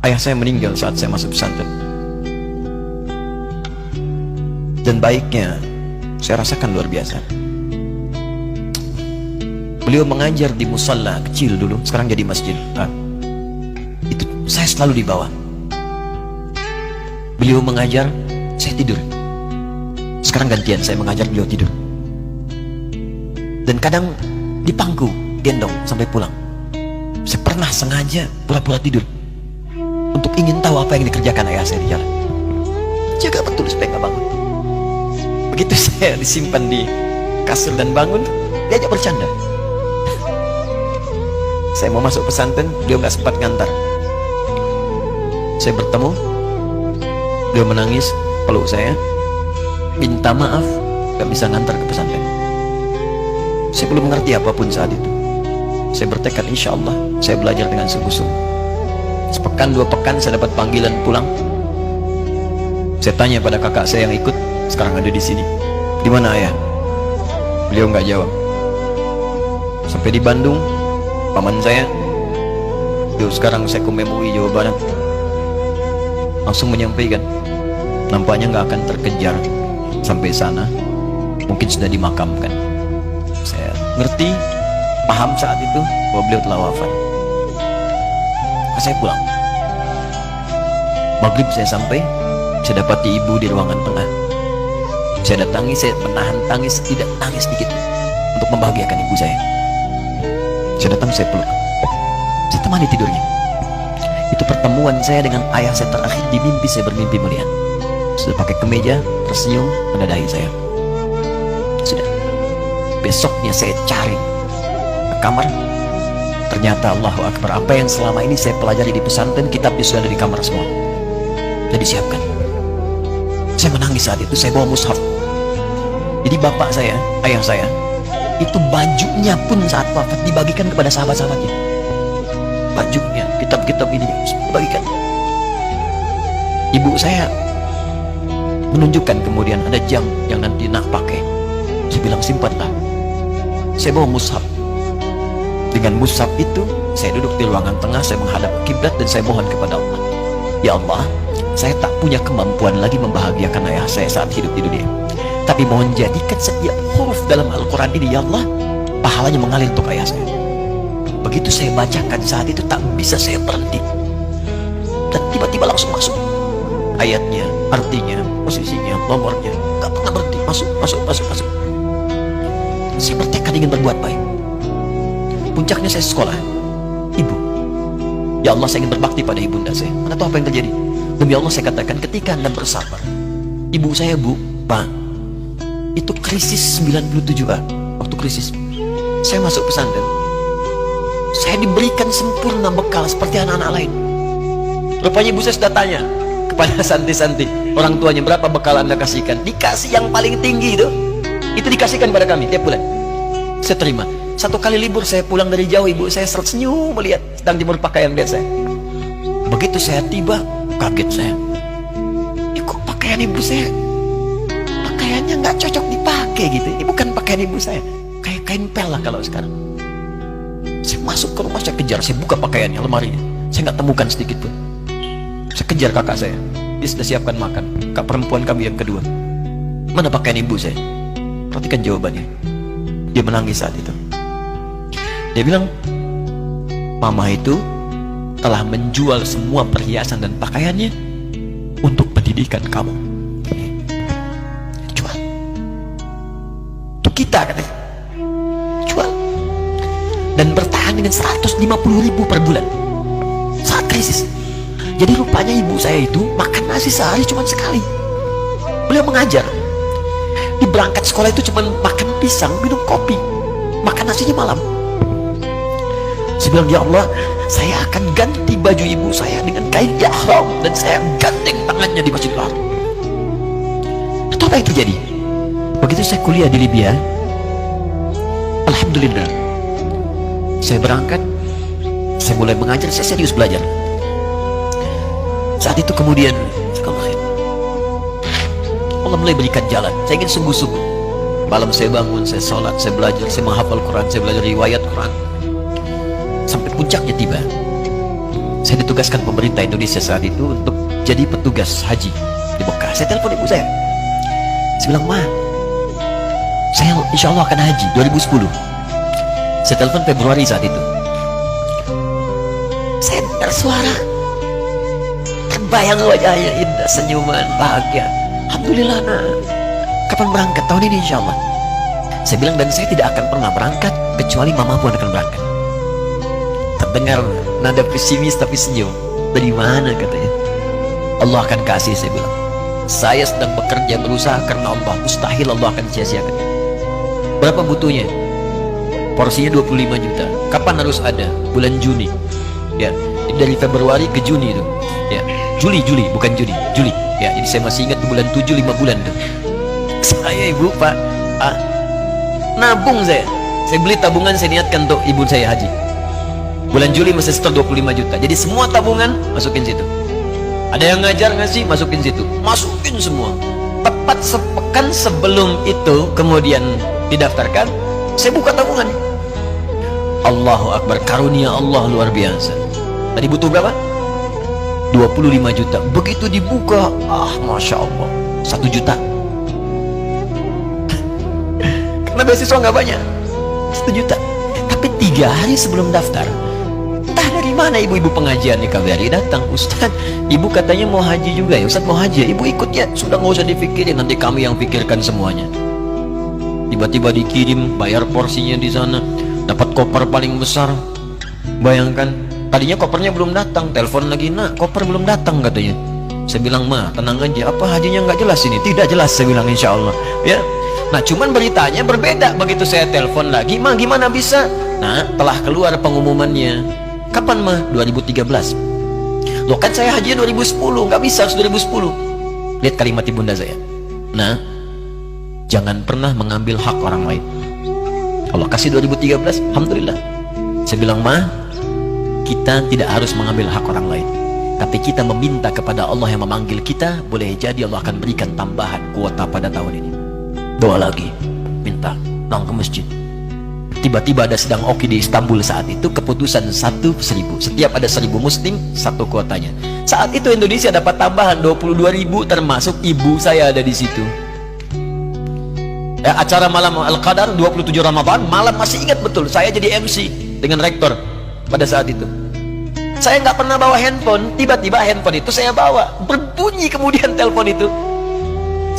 Ayah saya meninggal saat saya masuk pesantren. Dan baiknya saya rasakan luar biasa. Beliau mengajar di musalla kecil dulu, sekarang jadi masjid. Itu saya selalu di bawah. Beliau mengajar, saya tidur. Sekarang gantian, saya mengajar, beliau tidur. Dan kadang di pangku, gendong sampai pulang. Saya pernah sengaja pura-pura tidur untuk ingin tahu apa yang dikerjakan ayah saya di jalan. Jaga betul supaya nggak bangun. Begitu saya disimpan di kasur dan bangun, diajak bercanda. Saya mau masuk pesantren, beliau nggak sempat ngantar. Saya bertemu, beliau menangis, peluk saya, minta maaf, nggak bisa ngantar ke pesantren. Saya belum mengerti apapun saat itu. Saya bertekad, insya Allah saya belajar dengan sungguh-sungguh. Sepekan, 2 pekan saya dapat panggilan pulang. Saya tanya pada kakak saya yang ikut, sekarang ada di sini. Di mana ayah? Beliau nggak jawab. Sampai di Bandung, paman saya, yuk sekarang saya ke MUI Jawa Barat, langsung menyampaikan, nampaknya nggak akan terkejar sampai sana, mungkin sudah dimakamkan. Saya ngerti, paham saat itu bahwa beliau telah wafat. Maka saya pulang. Maghrib saya sampai, saya dapati ibu di ruangan tengah. Saya datangi, saya menahan tangis, tidak tangis sedikit, untuk membahagiakan ibu saya. Saya datang, saya peluk, saya temani tidurnya. Itu pertemuan saya dengan ayah saya terakhir di mimpi. Saya bermimpi melihat sudah pakai kemeja, tersenyum, mendadah saya. Sudah. Besoknya saya cari ke kamar. Ternyata Allahu Akbar, apa yang selama ini saya pelajari di pesantren, kitabnya sudah ada di kamar semua, sudah disiapkan. Saya menangis saat itu. Saya bawa mushaf. Jadi bapak saya, ayah saya, itu bajunya pun saat wafat dibagikan kepada sahabat-sahabatnya. Bajunya, kitab-kitab ini dibagikan. Ibu saya menunjukkan kemudian ada jam yang nanti nak pakai. Saya bilang, simpanlah. Saya bawa mushaf. Dengan mushaf itu saya duduk di ruangan tengah, saya menghadap kiblat dan saya mohon kepada Allah, ya Allah, saya tak punya kemampuan lagi membahagiakan ayah saya saat hidup di dunia, tapi mohon jadikan setiap huruf dalam Al-Quran ini, ya Allah, pahalanya mengalir untuk ayah saya. Begitu saya bacakan saat itu, tak bisa saya berhenti, dan tiba-tiba langsung masuk ayatnya, artinya, posisinya, nomornya, gak pernah berhenti, masuk. Saya bertekad ingin berbuat baik. Puncaknya saya sekolah, ibu, ya Allah, saya ingin berbakti pada ibunda saya. Mana tahu apa yang terjadi. Demi Allah saya katakan, ketika Anda bersabar, ibu saya, bu, pak, itu krisis 97A. Waktu krisis saya masuk pesantren, saya diberikan sempurna bekal seperti anak-anak lain. Rupanya ibu saya sudah tanya kepada santi-santi, orang tuanya, berapa bekal Anda kasihkan? Dikasih yang paling tinggi itu dikasihkan pada kami tiap bulan. Saya terima. Satu kali libur saya pulang dari jauh, ibu saya tersenyum melihat sedang jemur pakaian lihat saya. Begitu saya tiba, kaget saya. Kok pakaian ibu saya, pakaiannya nggak cocok dipakai gitu. Ini bukan pakaian ibu saya, kayak kain pel lah kalau sekarang. Saya masuk ke rumah, saya kejar, saya buka pakaiannya, lemarinya, saya nggak temukan sedikit pun. Saya kejar kakak saya, dia sudah siapkan makan. Kak perempuan kami yang kedua, mana pakaian ibu saya? Perhatikan jawabannya. Dia menangis saat itu. Dia bilang, mama itu telah menjual semua perhiasan dan pakaiannya untuk pendidikan kamu. Jual. Untuk kita, katanya. Jual. Dan bertahan dengan 150.000 per bulan saat krisis. Jadi rupanya ibu saya itu makan nasi sehari cuma sekali. Beliau mengajar. Di berangkat sekolah itu cuma makan pisang, minum kopi, makan nasinya malam. Saya bilang, ya Allah, saya akan ganti baju ibu saya dengan kain ihram dan saya gandeng tangannya di Masjidil Haram. Itu apa yang terjadi? Begitu saya kuliah di Libya, alhamdulillah, saya berangkat, saya mulai mengajar, saya serius belajar. Saat itu kemudian Allah mulai berikan jalan. Saya ingin sungguh-sungguh. Malam saya bangun, saya sholat, saya belajar, saya menghafal Quran, saya belajar riwayat Quran. Sampai puncaknya tiba. Saya ditugaskan pemerintah Indonesia saat itu untuk jadi petugas haji di Mekah. Saya telepon ibu saya. Saya bilang, Ma, saya insya Allah akan haji 2010. Saya telepon Februari saat itu. Saya dengar suara, terbayang wajahnya indah, senyuman, bahagia. Alhamdulillah, nak. Kapan berangkat? Tahun ini insya Allah. Saya bilang, dan saya tidak akan pernah berangkat kecuali mama pun akan berangkat. Terdengar nada pesimis tapi senyum. Dari mana katanya? Allah akan kasih, saya bilang. Saya sedang bekerja berusaha karena Allah, mustahil Allah akan sia-siakan. Berapa butuhnya? Porsinya 25 juta. Kapan harus ada? Bulan Juni. Ya, dari Februari ke Juni itu. Ya, Juli bukan Juni, Juli. Ya, jadi saya masih ingat bulan 7, 5 bulan tuh. Saya ibu, Pak, nabung saya. Saya beli tabungan, saya niatkan untuk ibu saya haji. Bulan Juli masih setor 25 juta. Jadi semua tabungan masukin situ. Ada yang ngajar ngasih, masukin situ. Masukin semua. Tepat sepekan sebelum itu kemudian didaftarkan, saya buka tabungan. Allahu Akbar, karunia Allah luar biasa. Tadi butuh berapa? 25 juta. Begitu dibuka, Masya Allah, 1 juta. Karena beasiswa nggak banyak, 1 juta. Tapi 3 hari sebelum daftar, entah dari mana ibu-ibu pengajian di KBRI datang. Ustaz, ibu katanya mau haji juga ya? Ustaz mau haji, ibu ikut ya? Sudah nggak usah dipikirin, nanti kami yang pikirkan semuanya. Tiba-tiba dikirim, bayar porsinya di sana, dapat koper paling besar. Bayangkan, tadinya kopernya belum datang, telepon lagi, nak, koper belum datang katanya. Saya bilang, Ma, tenang aja, apa hajinya nggak jelas ini? Tidak jelas, saya bilang, insya Allah. Ya, nah cuman beritanya berbeda. Begitu saya telepon lagi, Ma, gimana bisa? Nah, telah keluar pengumumannya. Kapan, Ma? 2013. Loh, kan saya haji 2010, nggak bisa, harus 2010. Lihat kalimat ibunda saya. Nah, jangan pernah mengambil hak orang lain. Allah kasih 2013, alhamdulillah. Saya bilang, Ma, kita tidak harus mengambil hak orang lain, tapi kita meminta kepada Allah yang memanggil kita. Boleh jadi Allah akan berikan tambahan kuota pada tahun ini. Doa lagi, minta, datang ke masjid. Tiba-tiba ada sedang oki di Istanbul saat itu, keputusan 1.000. Setiap ada 1.000 muslim, 1 kuotanya. Saat itu Indonesia dapat tambahan 22.000, termasuk ibu saya ada di situ. Ya, acara malam Al-Qadar 27 Ramadan, malam masih ingat betul, saya jadi MC dengan rektor pada saat itu. Saya nggak pernah bawa handphone, tiba-tiba handphone itu saya bawa, berbunyi kemudian telepon itu.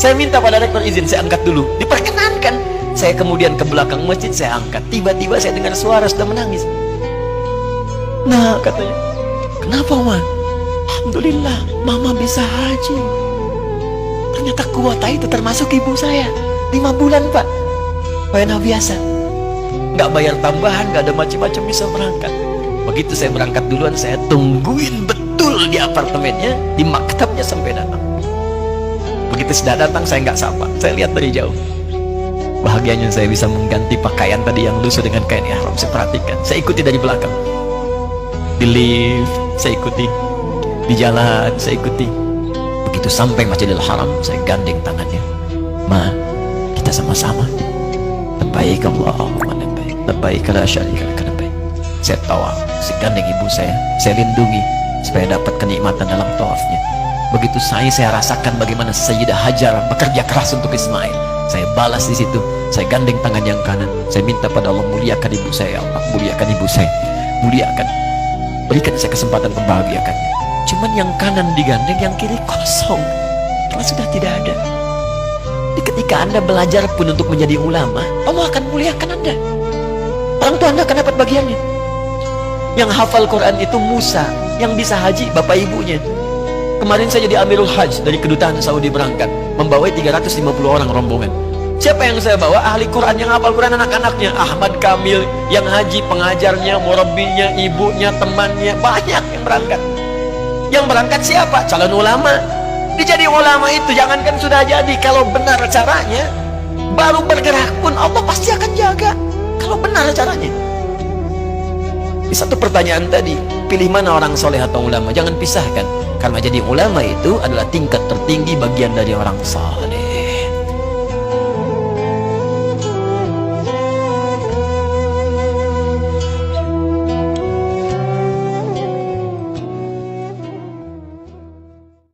Saya minta pada rektor izin, saya angkat dulu, diperkenankan. Saya kemudian ke belakang masjid, saya angkat. Tiba-tiba saya dengar suara sudah menangis. Nah, katanya, kenapa, Ma? Alhamdulillah, Mama bisa haji. Ternyata kuota itu termasuk ibu saya. 5 bulan, Pak. Wena biasa, nggak bayar tambahan, nggak ada macam-macam, bisa berangkat. Begitu saya berangkat duluan, saya tungguin betul di apartemennya, di maktabnya sampai datang. Begitu sudah datang, saya nggak sapa, saya lihat dari jauh. Bahagianya saya bisa mengganti pakaian tadi yang lusuh dengan kain ihram. Saya perhatikan, saya ikuti dari belakang. Di lift, saya ikuti. Di jalan, saya ikuti. Begitu sampai Masjidil Haram, saya gandeng tangannya. Ma, kita sama-sama. Labbaik Allahumma labbaik, labbaik la syarika lak labbaik. Saya tawa, saya gandeng ibu saya lindungi supaya dapat kenikmatan dalam tawafnya. Begitu saya rasakan bagaimana Sayyidah Hajar bekerja keras untuk Ismail. Saya balas di situ, saya gandeng tangan yang kanan, saya minta pada Allah, muliakan ibu saya, ya Allah, muliakan ibu saya, muliakan, berikan saya kesempatan membahagiakannya. Cuman yang kanan digandeng, yang kiri kosong, karena sudah tidak ada. Ketika Anda belajar pun untuk menjadi ulama, Allah akan muliakan Anda. Orang tua Anda akan dapat bagiannya. Yang hafal Quran itu Musa, yang bisa haji bapak ibunya. Kemarin saya jadi Amirul Hajj dari kedutaan Saudi berangkat, membawai 350 orang rombongan. Siapa yang saya bawa? Ahli Quran yang hafal Quran, anak-anaknya. Ahmad Kamil yang haji, pengajarnya, murabbinya, ibunya, temannya, banyak yang berangkat. Yang berangkat siapa? Calon ulama. Dia jadi ulama itu, jangankan sudah jadi, kalau benar caranya, baru bergerak pun Allah pasti akan jaga. Kalau benar caranya. Di satu pertanyaan tadi, pilih mana orang soleh atau ulama? Jangan pisahkan, karena jadi ulama itu adalah tingkat tertinggi bagian dari orang soleh.